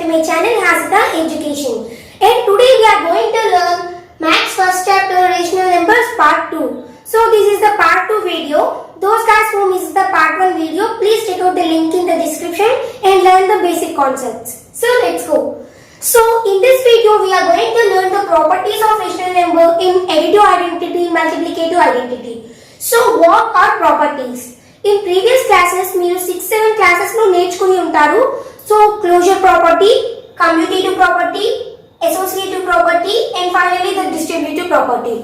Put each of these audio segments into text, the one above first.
my channel Hasita Education. And today we are going to learn Maths first chapter Rational Numbers part 2. So this is the part 2 video. Those guys who missed the part 1 video, please check out the link in the description and learn the basic concepts. So let's go. So in this video we are going to learn the properties of rational number in additive identity, multiplicative identity. So what are properties? In previous classes మీరు 6-7 classes లో నేర్చుకుని ఉంటారు. So closure property, commutative property, associative property and finally the distributive property.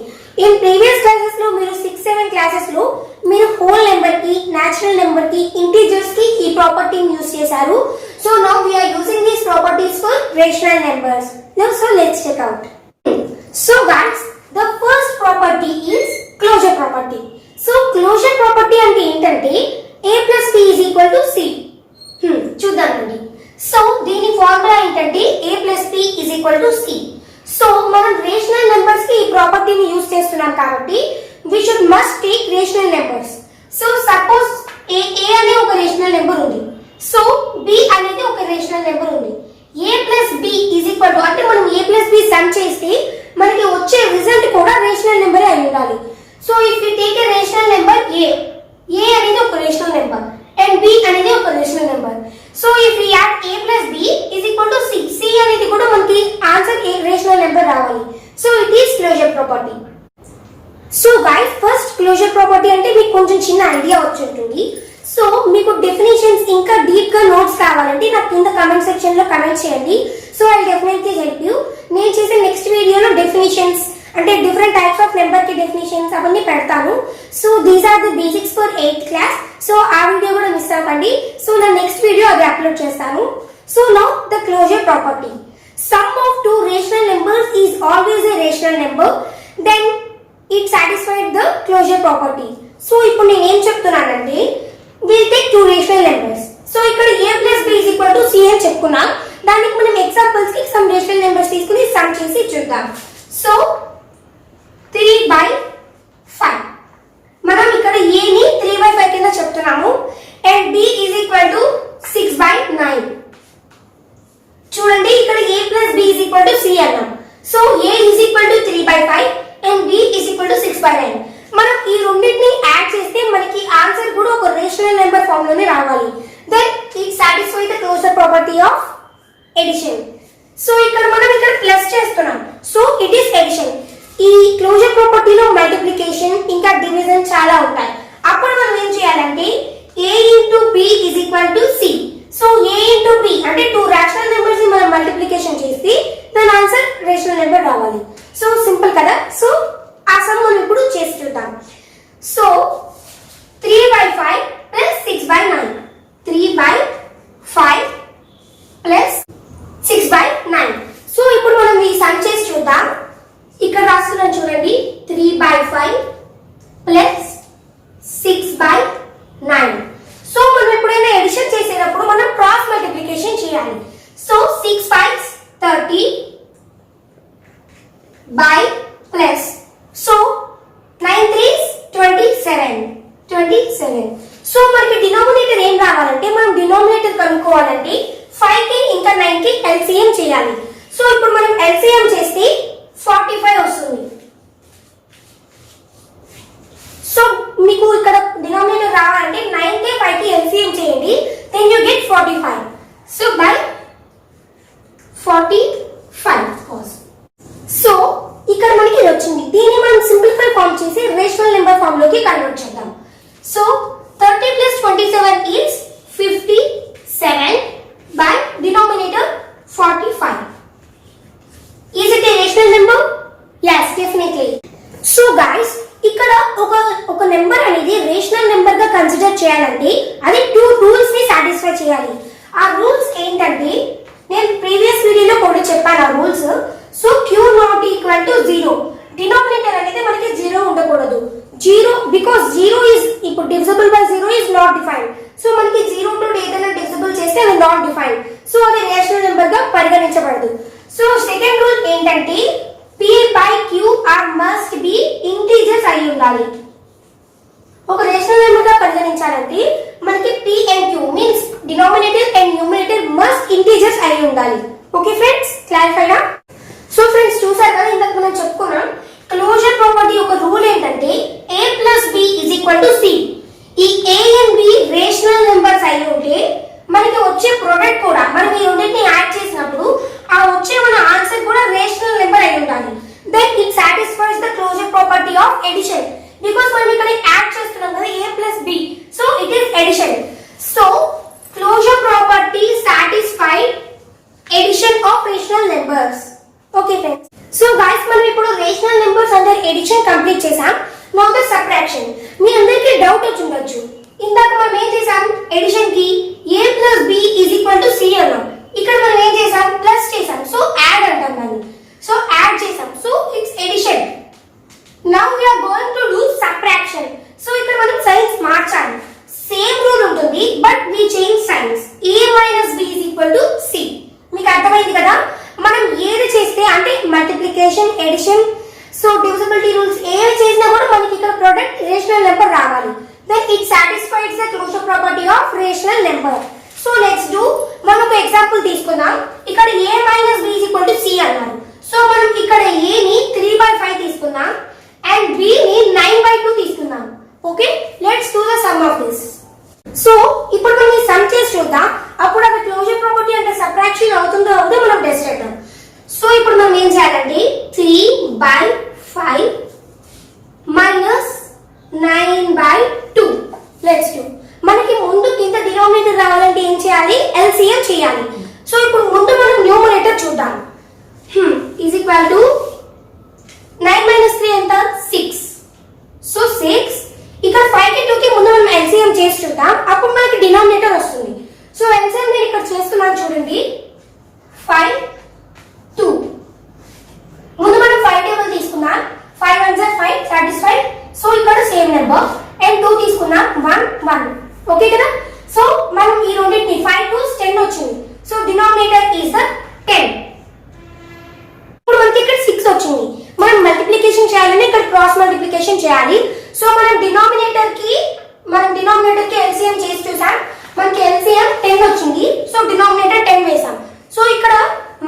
In previous classes లో మీరు 6-7 classes లో మీరు whole number కి, natural number కి, ఇంటిజర్స్ కి ఈ ప్రాపర్టీని యూస్ చేశారు. So now we are using these properties for rational numbers. Now so let's check out. So guys the first property is closure property. So closure property అంటే ఏంటంటే a plus b is equal to c. చూద్దామండి. So దీని formula ఏంటంటే a plus b is equal to c. So మనం rational numbers కి ఈ ప్రాపర్టీని use చేస్తున్నాం కాబట్టి we should must take rational numbers. So suppose a అనే ఒక రేషనల్ నెంబర్ ఉంది. సో b అనేది ఒక రేషనల్ నెంబర్ ఉంది. a plus b is equal to అంటే మనం a plus b సమ్ చేస్తే మనకి వచ్చే రిజల్ట్ కూడా రేషనల్ నెంబరే అయి ఉండాలి. So if we take a rational number a అనేది ఒక rational number and b అనేది ఒక rational number. So if we add a plus b is equal to c. c అనేది కూడా మనకి ఆన్సర్ a rational number రావాలి. So it is closure property. So guys, first closure property అంటే మీకు కొంచెం చిన్న ఐడియా వచ్చుంటుంది. సో మీకు డెఫినిషన్స్ ఇంకా డీప్ గా నోట్స్ కావాలంటే నాకు కింద కామెంట్ సెక్షన్ లో కామెంట్ చేయండి. So I definitely help you. నేను చేసే నెక్స్ట్ వీడియోలో డెఫినిషన్స్ అంటే డిఫరెంట్ టైప్స్ ఆఫ్ నెంబర్ కి డెఫినిషన్స్ అవన్నీ పెడతాను. So these are the basics for 8th class. So ఆ వీడియో కూడా మిస్ అవ్వకండి. సో నా నెక్స్ట్ వీడియో అది అప్లోడ్ చేస్తాను. So now the closure property. Sum of two rational numbers is always a rational number, then it satisfied the closure property. So ఇప్పుడు నేను ఏం చెప్తున్నానంటే will take two rational numbers. So ఇక్కడ a plus b is equal to c అని చెప్పుకున్నాం. దానికి మనం examples కి సమ్ రేషనల్ నెంబర్స్ తీసుకుని సమ్ చేసి చూద్దాం. సో 3/5 మనం ఇక్కడ a ని 3/5 కింద చెప్తున్నాము and b is equal to 6/9. చూడండి ఇక్కడ a plus b is equal to c అన్నాం. So a is equal to 3/5 and b is equal to 6/9. మనం ఈ రెండింటిని యాడ్ చేస్తే మనకి ఆన్సర్ కూడా ఒక రేషనల్ నెంబర్ ఫామ్ లోనే రావాలి. Then it satisfy the closure property of addition. So ఇక్కడ మనం ఇక్కడ ప్లస్ చేస్తున్నాం. So it is addition. ఈ క్లోజర్ ప్రాపర్టీలో మల్టిప్లికేషన్ ఇంకా డివిజన్ చాలా ఉంటాయి. అప్పుడు మనం ఏం చేయాలంటే a into b is equal to c. So a into b అంటే టూ రేషనల్ నెంబర్స్ ని మనం మల్టిప్లికేషన్ చేస్తే దాని ఆన్సర్ రేషనల్ నెంబర్ రావాలి. సో సింపుల్ కదా. సో ఆ సమ్ మనం ఇప్పుడు చేసి చూద్దాం. So 3/5 plus 6/9. 3/5 plus 6/9. సో ఇప్పుడు మనం ఈ సమ్ చేసి చూద్దాం. ఇక్కడ రాస్తున్నాను చూడండి 3/5 plus 6/9. సో మనం ఎప్పుడైనా ఎడిషన్ చేసేటప్పుడు మనం క్రాస్ మల్టిప్లికేషన్ చేయాలి. So 6/5 30 by plus so 9 3 27. So మనకి డినామినేటర్ ఏం రావాలంటే మనం డినామినేటర్ కనుక్కోవాలంటే 5 కి ఇంకా 9 కి LCM చేయాలి. సో ఇప్పుడు మనం LCM చేస్తే 45 వస్తుంది. సో మీకు ఇక్కడ డినామినేటర్ రావాలంటే 9 కి 5 కి LCM చేయండి. Then you get 45. So by 45. So ఇక్కడ మనకి ఇది వచ్చింది. దీన్ని మనం సింప్లిఫై ఫామ్ చేసి రేషనల్ నెంబర్ ఫామ్ లోకి కన్వర్ట్ చేద్దాం. So 30 plus 27 is 57 by denominator 45. Is it a rational number? Yes, definitely. So guys, ఇక్కడ ఒక నెంబర్ అనేది రేషనల్ నెంబర్ గా కన్సిడర్ చేయాలంటే అది టూ రూల్స్ ని సాటిస్ఫై చేయాలి. ఆ రూల్స్ ఏంటంటే నేను ప్రీవియస్ వీడియోలో కూడా చెప్పాను ఆ rules. So q not equal to 0. Denominator అనేది మనకి 0 ఉండకూడదు. 0 because 0 is ఇప్పుడు divisible by 0 is not defined. So మనకి 0 తో ఏదైనా డివిజిబుల్ చేస్తే అది నాట్ డిఫైన్డ్. సో అది రేషనల్ నెంబర్ గా పరిగణించబడదు. సో సెకండ్ రూల్ ఏంటంటే p by q are must be integers అయి ఉండాలి. ఒక రేషనల్ నెంబర్ గా పరిగణించాలంటే మనకి p and q means denominator and numerator must integers అయి ఉండాలి. ఓకే ఫ్రెండ్స్, క్లారిఫైడా? సో ఫ్రెండ్స్ చూసారు కదా, ఇందాక మనం చెప్పుకున్నాం క్లోజర్ ప్రాపర్టీ ఒక రూల్ ఏంటంటే a plus b is equal to c. ఈ a and b rational numbers అయి ఉంటే మనకి వచ్చే ప్రొడక్ట్ కూడా మనం ఈ రెండింటిని యాడ్ చేసినప్పుడు ఆ వచ్చే మన ఆన్సర్ కూడా రేషనల్ నెంబర్ అయి ఉండాలి. Then it satisfies the closure property of addition. Because మనం ఇక్కడ యాడ్ చేస్తున్నాం కదా a plus b, so it is addition. So closure property satisfied addition of rational numbers. Okay friends, so guys మనం ఇప్పుడు rational numbers under addition complete చేసాం. Now the subtraction. మీ అందరికీ doubt వచ్చి ఉండొచ్చు, ఇందాక మనం ఏం చేసాం ఎడిషన్ కి a plus b is equal to c అన్నాం. ఇక్కడ మనం ఏం చేసాం ప్లస్ చేసాం, సో యాడ్ అంటాం దాన్ని. సో యాడ్ చేసాం, so it's addition. Now we are going to do subtraction. So ఇక్కడ మనం సైన్స్ మార్చాలి. సేమ్ రూల్ ఉంటుంది but we change signs. a minus b is equal to c. మీకు అర్థమైంది కదా, మనం ఏది చేస్తే అంటే multiplication, addition, so divisibility rules ఏవి చేసినా కూడా మనకి ఇక్కడ ప్రొడక్ట్ రేషనల్ నెంబర్ రావాలి. Then it satisfies the closure property of rational number. So let's do, మనం ఒక ఎగ్జాంపుల్ తీసుకుందాం. ఇక్కడ a minus b is equal to c అన్నారు. సో మనం ఇక్కడ a ని 3/5 తీసుకుందాం అండ్ b ని 9/2 తీసుకుందాం. Okay, let's do the sum of this. So ఇప్పుడు మనం ఈ సమ్ చేసి చూద్దాం, అప్పుడు అది క్లోజర్ ప్రాపర్టీ అంటే సబ్ట్రాక్షన్ అవుతుందో అవుతుందో మనం టెస్ట్ చేద్దాం. సో ఇప్పుడు మనం ఏం చేయాలంటే 3/5 minus 9/2. Let's do. మనకి ముందు కింద డినామినేటర్ రావాలంటే ఏం చేయాలి, LCM చేయాలి. సో ఇప్పుడు ముందు మనం న్యూమరేటర్ చూద్దాం. ఈజ్ ఈక్వల్ టు 9 minus 3 ఎంత 6. సో 6. ఇక్కడ 5 కి 2 కి ముందు మనం LCM చేసి చూద్దాం, అప్పుడు మనకి డినామినేటర్ వస్తుంది. సో LCM నేను ఇక్కడ చేస్తున్నాను చూడండి. 5 2. ముందు మనం 5 టేబుల్ తీసుకున్నాం. 5 1 5 సాటిస్ఫైడ్. సో ఇక్కడ సేమ్ నెంబర్ అండ్ 2 తీసుకున్నాం 1 1. ఓకే కదా, సో మనం ఈ రెండింటిని 5 2 10 వచ్చింది. So denominator is the 10. ఇప్పుడు మనకి ఇక్కడ 6 వచ్చింది. మనం మల్టిప్లికేషన్ చేయాలంటే ఇక్కడ క్రాస్ మల్టిప్లికేషన్ చేయాలి. సో మనం డినామినేటర్ కి LCM చేసి చూసాం, మనకి LCM 10 వచ్చింది. సో డినామినేటర్ 10 వేసాం. సో ఇక్కడ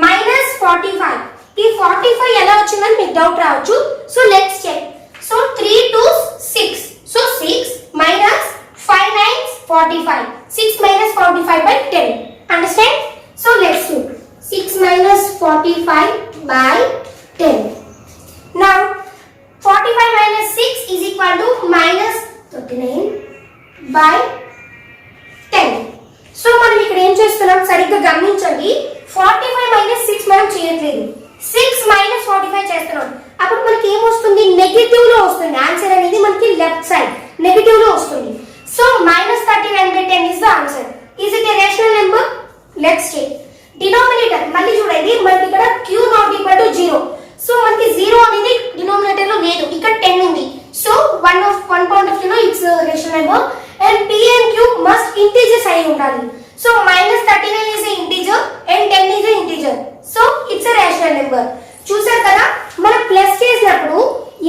-45. ఈ 45 ఎలా వచ్చిందని మీకు డౌట్ రావచ్చు. So let's check. సో 3 2 6. సో 6 minus 5 9 45. 6 minus 45 by 10. Understand? So let's do 6 minus 45 by 10. Now 45 minus 6 is equal to minus 39 by 10. So మనం ఇక్కడ ఏం చేస్తున్నాం సరిగ్గా గమనించండి. 45 minus 6 మనం చేయట్లేదు, 6 minus 45 చేస్తున్నాం. అప్పుడు మనకి ఏం వస్తుంది, నెగటివ్ లో వస్తుంది. ఆన్సర్ అనేది మనకి లెఫ్ట్ సైడ్ నెగటివ్ లో వస్తుంది. So -39 by 10 is the answer. Is it a rational number? Let's check. Denominator మళ్ళీ చూడండి, మనకి ఇక్కడ q not equal to 0. So మనకి 0 అనేది డినామినేటర్ లో లేదు, ఇక్కడ 10 ఉంది. So one point of view లో it's rational number and p and q must integers అయి ఉండాలి. So -39 is a integer and 10 is a integer. So it's a rational number. చూసారు కదా, మనం ప్లస్ చేసినప్పుడు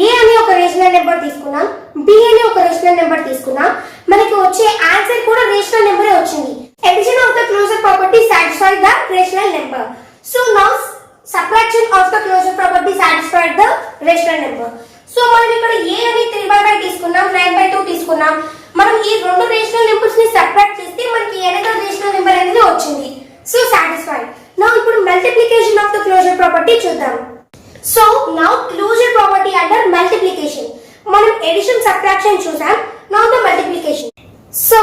a అనే ఒక రేషనల్ నెంబర్ తీసుకున్నాం, b అనే ఒక రేషనల్ నెంబర్ తీసుకున్నాం, మనకి వచ్చే ఆన్సర్ కూడా రేషనల్ నెంబరే వచ్చింది. Addition of the closure property satisfies the rational number. So now subtraction of the closure property satisfies the rational number. So మనం ఇక్కడ a అని 3/5 తీసుకున్నాం, 9/2 తీసుకున్నాం. మనం ఈ రెండు రేషనల్ నెంబర్స్ ని సబ్ట్రాక్ట్ చేస్తే మనకి ఎనదర్ రేషనల్ నెంబర్ అనేది వచ్చింది. So satisfied. నౌ ఇప్పుడు multiplication of the closure property చూద్దాం. So now closure property under multiplication. మనం ఎడిషన్ సబ్ట్రాక్షన్ చూసాం. Now the multiplication. So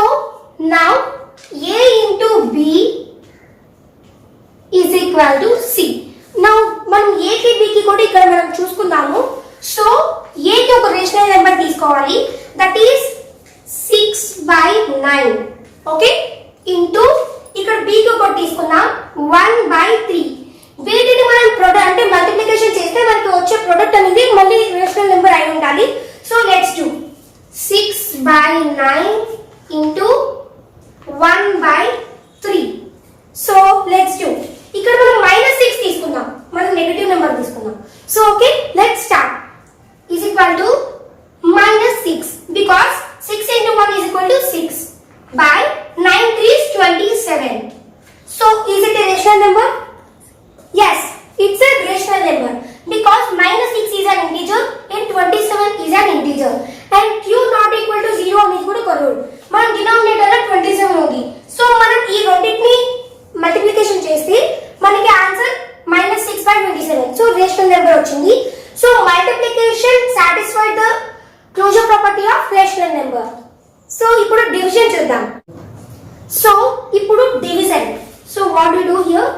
now a into b is equal to c. Now మనం a కి b కి కూడా ఇక్కడ మనం చూసుకుందాము. సో a కి ఒక రేషనల్ నెంబర్ తీసుకోవాలి, దట్ ఈస్ 6/9. ఓకే, ఇంటూ ఇక్కడ b కి ఒకటి తీసుకుందాం 1/3. వీటిని మనం ప్రొడక్ట్ అంటే మల్టిప్లికేషన్ చేస్తే మనకి వచ్చే ప్రొడక్ట్ అనేది మళ్ళీ రేషనల్ నెంబర్ అయి ఉండాలి. So let's do 6/9 into 1/3. So let's do ఇక్కడ మనం -6 తీసుకుందాం, మనం నెగటివ్ నెంబర్ తీసుకుందాం. So okay, let's start. Is equal to -6 because 6 rational number? Yes, it's a rational number because minus 6 is an integer and 27 is an integer and q not equal to 0 అనేది కూడా ఒక rule. మన denominator లో 27 ఉంది. So మనం ఈ రెండింటిని multiplication చేస్తే మనకి ఆన్సర్ -6/27. సో రేషనల్ నెంబర్ వచ్చింది. So multiplication satisfied the closure property of rational number. So ఇప్పుడు డివిజన్ చూద్దాం. సో ఇప్పుడు division. So what we do here?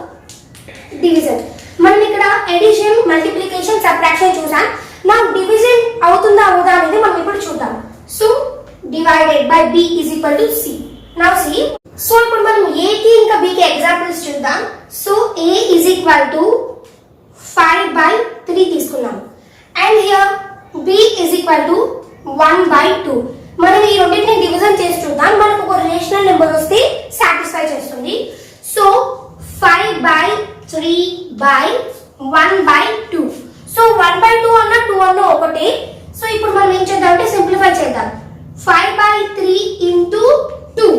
Division. మనం ఇక్కడ ఎడిషన్, మల్టిప్లికేషన్, సబ్ట్రాక్షన్ చూసాం. నా డివిజన్ అవుతుందా అవదా అనేది మనం ఇప్పుడు చూద్దాం. So divided by b is equal to c. Now see. So ఇప్పుడు మనం a కి ఇంకా b కి ఎగ్జాంపుల్స్ చూద్దాం. So a is equal to 5/3 తీసుకున్నాం. And here b is equal to 1/2. మనం ఈ రెండింటిని డివిజన్ చేసి చూద్దాం. మనకు ఒక రేషనల్ నెంబర్ వస్తే సాటిస్ఫై చేస్తుంది. సో 5/3/1/2. సో 1/2 అన్న 2 అన్న ఒకటే. సో ఇప్పుడు మనం ఏం చేద్దాం అంటే సింప్లిఫై చేద్దాం. 5/3 into 2.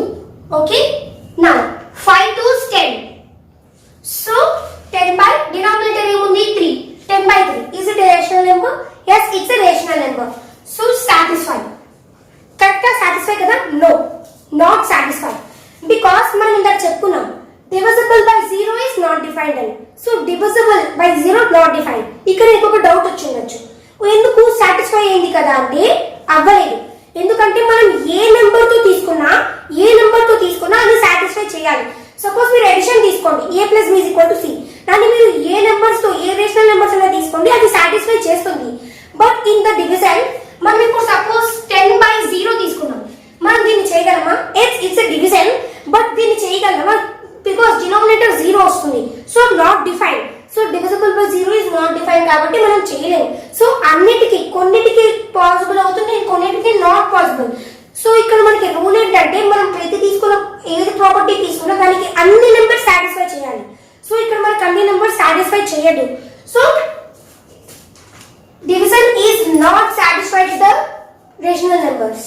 Okay, now 5 2s 10. So 10 by denominator ఏముంది 3. 10/3 is it a rational number? Yes, it's a rational number. So satisfied. కరెక్టా? సాటిస్ఫై కదా? No, not satisfy. బికాస్ మనం ఇందాక చెప్పుకున్నాం divisible by 0 is not defined అని. So divisible by 0 not defined. ఇక్కడ ఇంకొక doubt వచ్చి ఉండొచ్చు, ఎందుకు సాటిస్ఫై అయింది కదా అంటే అవ్వలేదు. ఎందుకంటే మనం ఏ నెంబర్ తో తీసుకున్నా అది సాటిస్ఫై చేయాలి. సపోజ్ మీరు ఎడిషన్ తీసుకోండి, a + b = c. దాన్ని మీరు ఏ నెంబర్స్ తో, ఏ రేషనల్ నెంబర్స్ అయినా తీసుకోండి, అది సాటిస్ఫై చేస్తుంది. బట్ ఇన్ ద డివిజన్ మనం ఇప్పుడు సపోజ్ 10/0 తీసుకున్నాం, మనం దీన్ని చేయగలమా? ఇట్స్ ఎ డివిజన్, బట్ దీన్ని చేయగలమా? బికాస్ డినామినేటర్ 0 వస్తుంది. So not defined. So divisible by 0 is not defined కాబట్టి మనం చేయలేము. సో అన్నిటికీ, కొన్నిటికి పాసిబుల్ అవుతుంది, కొన్నిటికి నాట్ పాసిబుల్. సో ఇక్కడ మనకి రూల్ ఏంటంటే మనం ప్రతి తీసుకున్న ఏది ప్రాపర్టీ తీసుకున్నా దానికి అన్ని నెంబర్స్ సాటిస్ఫై చేయాలి. సో ఇక్కడ మనకి అన్ని నెంబర్స్ సాటిస్ఫై చేయదు. So division is not satisfied with the rational numbers.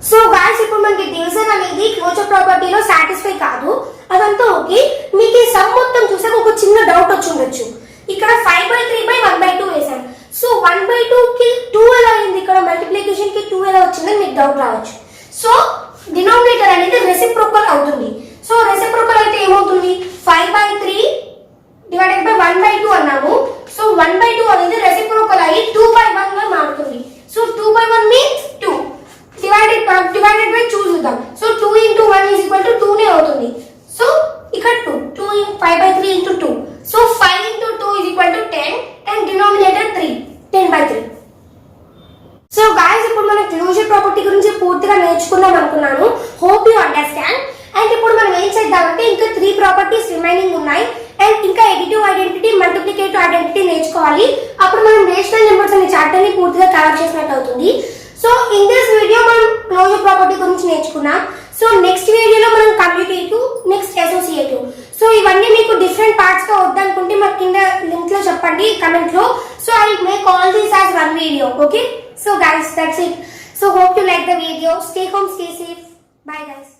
So guys, ఇప్పుడు మనకి డివిజన్ అనేది క్లోజర్ ప్రాపర్టీలో సాటిస్ఫై కాదు, అదంతా ఓకే. మీకు ఈ సమ్ మొత్తం చూసాక ఒక చిన్న డౌట్ వచ్చి ఉండొచ్చు. ఇక్కడ 5/3/1/2 వేసాం. సో 1/2 కి 2 ఎలా అయింది? ఇక్కడ మల్టిప్లికేషన్ కి 2 ఎలా వచ్చిందని మీకు డౌట్ రావచ్చు. సో డినామినేటర్ అనేది రెసిప్రోకల్ అవుతుంది. సో రెసిప్రోకల్ అయితే ఏమవుతుంది? 5/3 డివైడెడ్ బై 1/2 అన్నాము. సో 1/2 అనేది రెసిప్రోకల్ అయ్యి 2/1 గా మారుతుంది. So 2/1 means 2. డివైడెడ్ బై 2 చూద్దాం. So 2 into 1 is equal to 2 నే అవుతుంది. సో ఇక్కడ 2 5/3 into 2. So 5 into 2 is equal to 10 and denominator 3. 10/3. So guys, ఇప్పుడు మనం క్లోజర్ ప్రాపర్టీ గురించి పూర్తిగా నేర్చుకున్నాం అనుకున్నాను. Hope you understand. అండ్ ఇప్పుడు మనం ఏం చేద్దామంటే ఇంకా 3 ప్రాపర్టీస్ రిమైనింగ్ ఉన్నాయి. అండ్ ఇంకా ఎడిటివ్ ఐడెంటిటీ, మల్టిప్లికేటివ్ ఐడెంటిటీ నేర్చుకోవాలి. అప్పుడు మనం రేషనల్ నెంబర్స్ అనే చాప్టర్ ని పూర్తిగా కవర్ చేసినట్టు అవుతుంది. సో ఇన్ దిస్ వీడియో మనం క్లోజర్ ప్రాపర్టీ గురించి నేర్చుకున్నాం. సో నెక్స్ట్ వీడియోలో మనం కమ్యూటేటివ్, నెక్స్ట్ అసోసియేటివ్. సో ఇవన్నీ మీకు డిఫరెంట్ పార్ట్స్ గా వద్దనుకుంటే మాకు కింద లింక్ లో చెప్పండి, కమెంట్ లో. So I make all these as one video. Okay, so guys, that's it. So hope you like the video. Stay home, stay safe. Bye guys.